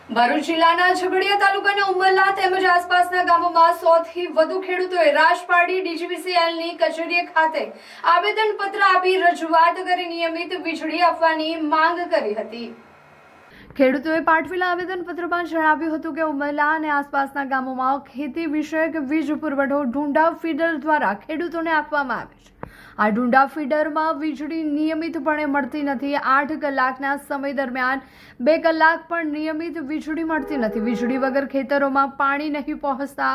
ભરૂચ જિલ્લાના ઝઘડિયા તાલુકાના ઉમરલા તેમજ આસપાસના ગામોમાં 100 થી વધુ ખેડૂતોએ રાજપારડી ડીજીવીસીએલની કચેરી ખાતે આવેદનપત્ર આપી રજૂઆત કરી નિયમિત વીજળી આપવાની માંગ કરી હતી। ખેડૂતોએ પાઠવેલા આવેદનપત્રમાં જણાવ્યું હતું કે ઉમરલા અને આસપાસના ગામોમાં ખેતી વિષયક વીજ પુરવઠો ઢુંડા ફીડર દ્વારા ખેડૂતોને આપવામાં આવે છે। આ ઢુંડા ફીડરમાં વીજળી નિયમિતપણે મળતી નથી। 8 કલાકના સમય દરમિયાન 2 કલાક પણ નિયમિત વીજળી મળતી નથી। વીજળી વગર ખેતરોમાં પાણી નહીં પહોંચતા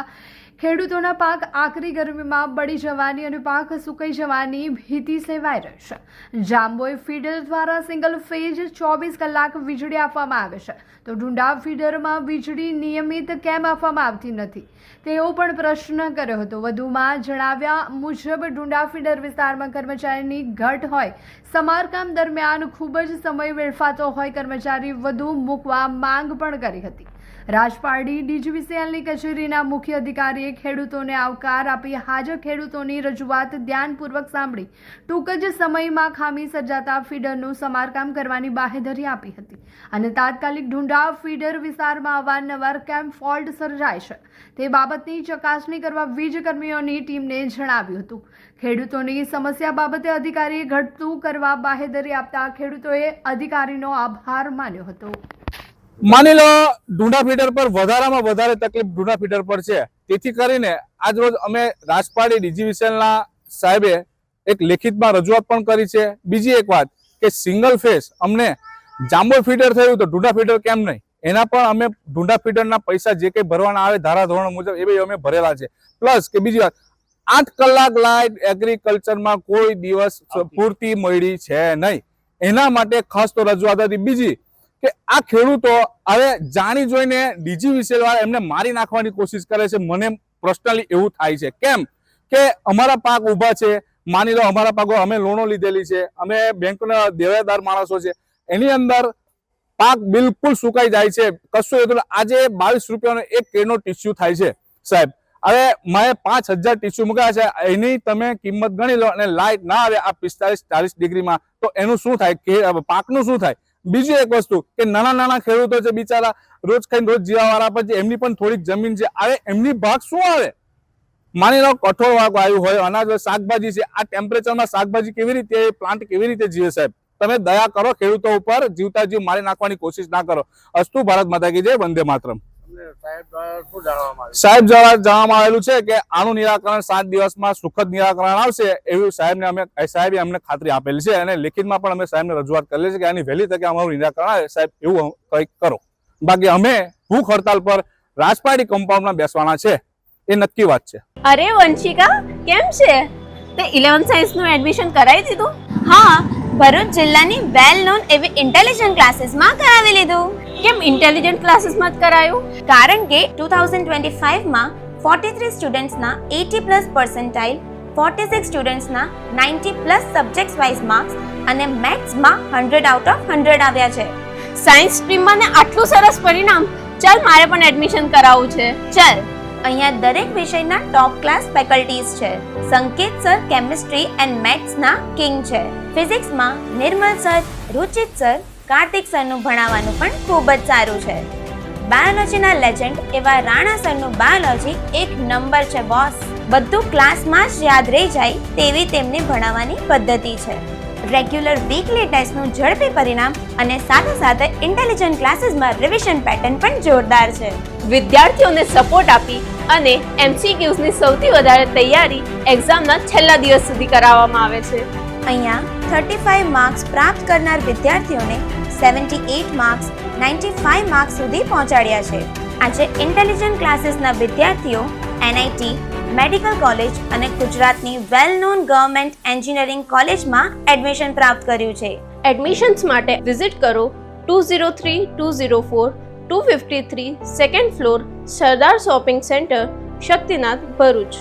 ખેડૂતોના પાક આકરી ગરમીમાં બળી જવાની અને પાક સુકાઈ જવાની ભીતિ સેવાઈ રહી છે। જાંબોઈ ફીડર દ્વારા સિંગલ ફેઝ 24 કલાક વીજળી આપવામાં આવે છે, તો ઢુંડા ફીડરમાં વીજળી નિયમિત કેમ આપવામાં આવતી નથી તેવો પણ પ્રશ્ન કર્યો હતો। વધુમાં જણાવ્યા મુજબ ઢુંડા ફીડર વિસ્તારમાં કર્મચારીની ઘટ હોય, સમારકામ દરમિયાન ખૂબ જ સમય વેડફાતો હોય, કર્મચારી વધુ મૂકવા માંગ પણ કરી હતી। રાજપારડી ડીજીવીસીએલની કચેરીના મુખ્ય અધિકારીએ ખેડૂતોને આવકાર આપી હાજર ખેડૂતોની રજૂઆત ધ્યાનપૂર્વક સાંભળી ટૂંક જ સમયમાં ખામી સર્જાતા ફીડરનું સમારકામ કરવાની બાહેધરી આપી હતી અને તાત્કાલિક ઢુંડા ફીડર વિસ્તારમાં અવારનવાર કેમ ફોલ્ટ સર્જાય છે તે બાબતની ચકાસણી કરવા વીજ કર્મીઓની ટીમને જણાવ્યું હતું। ખેડૂતોની સમસ્યા બાબતે અધિકારીએ ઘટતું કરવા બાહેધરી આપતા ખેડૂતોએ અધિકારીનો આભાર માન્યો હતો। માની લો ઢુંડા ફીડર પર વધારામાં વધારે તકલીફ ઢુંડા ફીડર પર છે, તેથી કરીને આજ રોજ અમે રાજપારડી ડીજીવીસીએલના સાહેબે એક લેખિતમાં રજૂઆત પણ કરી છે। બીજી એક વાત કે સિંગલ ફેસ અમને જાંબોઈ ફીડર થયું તો ઢુંડા ફીડર કેમ નહીં, એના પણ અમે ઢુંડા ફીડરના પૈસા જે કંઈ ભરવાના આવે ધારાધોરણ મુજબ એ બી અમે ભરેલા છે। પ્લસ કે બીજી વાત 8 કલાક લાઇટ એગ્રીકલ્ચરમાં કોઈ દિવસ પૂરતી મળી છે નહીં, એના માટે ખાસ તો રજૂઆત હતી। બીજી કે આ ખેડૂતો હવે જાણી જોઈને ડીજીવીસીએલ વાળા એમને મારી નાખવાની કોશિશ કરે છે। મને પર્સનલી એવું થાય છે, કેમ કે અમારા પાક ઊભા છે, માની લો અમારા પાકો અમે લોનો લીધેલી છે, અમે બેંકના દેવેદાર માણસો છે, એની અંદર પાક બિલકુલ સુકાઈ જાય છે, કશું હતું। આજે 22 રૂપિયાનો એક કેનો ટીસ્યુ થાય છે સાહેબ। હવે મેં 5000 ટીસ્યુ મૂક્યા છે, એની તમે કિંમત ગણી લો અને લાઇટ ના આવે આ 45-40 ડિગ્રીમાં તો એનું શું થાય, પાકનું શું થાય। બીજી એક વસ્તુ કે નાના ખેડૂતો છે બિચારા રોજ ખાઈને રોજ જીવાવાળા પર છે, એમની પણ થોડીક જમીન છે, હવે એમની ભાગ શું આવે। માની લો કઠોળ વાળું આવ્યું હોય, અનાજ હોય, શાકભાજી છે, આ ટેમ્પરેચરમાં શાકભાજી કેવી રીતે પ્લાન્ટ કેવી રીતે જીવે સાહેબ। તમે દયા કરો ખેડૂતો ઉપર, જીવતા જીવ મારી નાખવાની કોશિશ ના કરો। અસ્તુ ભારત માતા કી જય, વંદે માતરમ। સાહેબ દ્વારા જણાવવામાં આવેલું છે કે આનું નિરાકરણ 7 દિવસમાં સુખદ નિરાકરણ આવશે એવું સાહેબે અમને ખાતરી આપેલી છે અને લેખિતમાં પણ અમે સાહેબને રજૂઆત કરેલી છે કે આની વહેલી તકે અમારું નિરાકરણ આવે સાહેબ, એવું કંઈક કરો। બાકી અમે ભૂખ હડતાલ પર રાજપારડી કમ્પાઉન્ડમાં બેસવાના છે, એ નક્કી વાત છે। અરે વંશિકા, કેમ છે? તે 11th સાયન્સ નું એડમિશન કરાવી દીધું? હા, ભરૂચ જિલ્લાની વેલ નોન એવી ઇન્ટેલિજન્ટ ક્લાસીસમાં કરાવી લીધું। કેમ ઇન્ટેલિજન્ટ ક્લાસીસમાં જ કરાયું? કારણ કે 2025 માં 43 સ્ટુડન્ટ્સના 80+ પર્સન્ટાઇલ, 46 સ્ટુડન્ટ્સના 90+ સબ્જેક્ટ્સ વાઇઝ માર્ક્સ અને મેથ્સમાં 100 આઉટ ઓફ 100 આવ્યા છે। સાયન્સ સ્ટ્રીમમાં ને આટલું સરસ પરિણામ, ચાલ મારે પણ એડમિશન કરાવવું છે। ચાલ, અહીંયા દરેક વિષયના ટોપ ક્લાસ ફેકલ્ટીઝ છે। સંકેત સર કેમિસ્ટ્રી એન્ડ મેથ્સના કિંગ છે। ફિઝિક્સમાં નિર્મલ સર, રુચિત સર, કાર્તિક સરનું ભણાવવાનું પણ ખૂબ જ સારું છે। બાયોલોજીના લેજેન્ડ એવા રાણા સરનું બાયોલોજી એક નંબર છે બોસ। બધું ક્લાસમાં જ યાદ રહી જાય તેવી તેમની ભણાવવાની પદ્ધતિ છે। રેગ્યુલર વીકલી ટેસ્ટનું ઝડપી પરિણામ અને સાથે સાથે ઇન્ટેલિજન્ટ ક્લાસીસમાં રિવિઝન પેટર્ન પણ જોરદાર છે। વિદ્યાર્થીઓને સપોર્ટ આપી અને MCQsની સૌથી વધારે તૈયારી એક્ઝામના છેલ્લા દિવસ સુધી કરાવવામાં આવે છે। અહીંયા 35 માર્ક્સ પ્રાપ્ત કરનાર વિદ્યાર્થીઓને 78 માર્ક્સ 95 માર્ક્સ સુધી પહોંચાડ્યા છે। આજે ઇન્ટેલિજન્ટ ક્લાસીસના વિદ્યાર્થીઓ NIT, મેડિકલ કોલેજ અને ગુજરાતની વેલ નોન ગવર્મેન્ટ એન્જિનિયરિંગ કોલેજમાં એડમિશન પ્રાપ્ત કર્યું છે। એડમિશન્સ માટે વિઝિટ કરો 203-204 253 સેકન્ડ ફ્લોર, સરદાર શોપિંગ સેન્ટર, શક્તિનાથ, ભરૂચ।